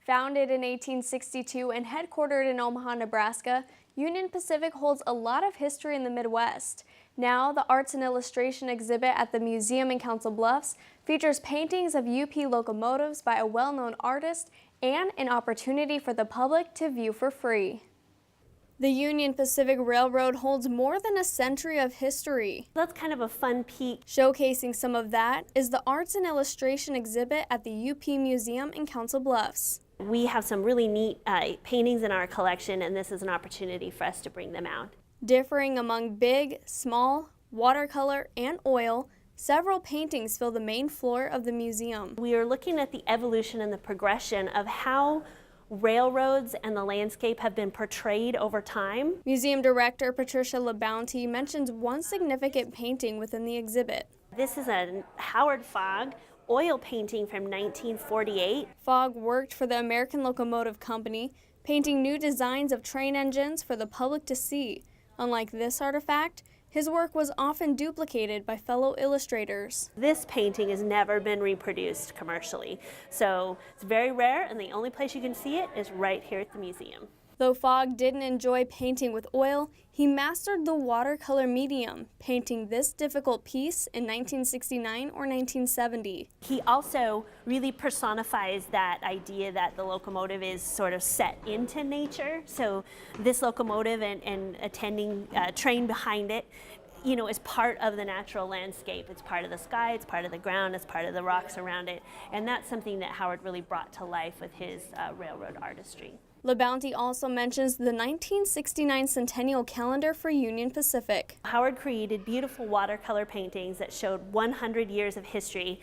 Founded in 1862 and headquartered in Omaha, Nebraska, Union Pacific holds a lot of history in the Midwest. Now, the Arts and Illustration exhibit at the museum in Council Bluffs features paintings of UP locomotives by a well-known artist and an opportunity for the public to view for free. The Union Pacific Railroad holds more than a century of history. That's kind of a fun peek. Showcasing some of that is the Arts and Illustration exhibit at the UP Museum in Council Bluffs. We have some really neat paintings in our collection, and this is an opportunity for us to bring them out. Differing among big, small, watercolor, and oil, several paintings fill the main floor of the museum. We are looking at the evolution and the progression of how railroads and the landscape have been portrayed over time. Museum Director Patricia LaBounty mentions one significant painting within the exhibit. This is a Howard Fogg oil painting from 1948. Fogg worked for the American Locomotive Company, painting new designs of train engines for the public to see. Unlike this artifact, his work was often duplicated by fellow illustrators. This painting has never been reproduced commercially, so it's very rare, and the only place you can see it is right here at the museum. Though Fogg didn't enjoy painting with oil, he mastered the watercolor medium, painting this difficult piece in 1969 or 1970. He also really personifies that idea that the locomotive is sort of set into nature. So this locomotive and attending train behind it, you know, is part of the natural landscape. It's part of the sky, it's part of the ground, it's part of the rocks around it. And that's something that Howard really brought to life with his railroad artistry. LaBounty also mentions the 1969 centennial calendar for Union Pacific. Howard created beautiful watercolor paintings that showed 100 years of history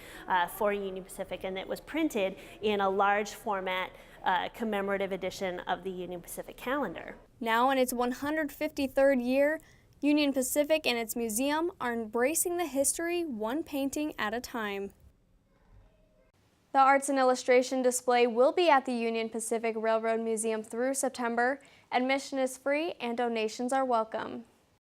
for Union Pacific, and it was printed in a large format commemorative edition of the Union Pacific calendar. Now in its 153rd year, Union Pacific and its museum are embracing the history one painting at a time. The Arts and Illustration display will be at the Union Pacific Railroad Museum through September. Admission is free and donations are welcome.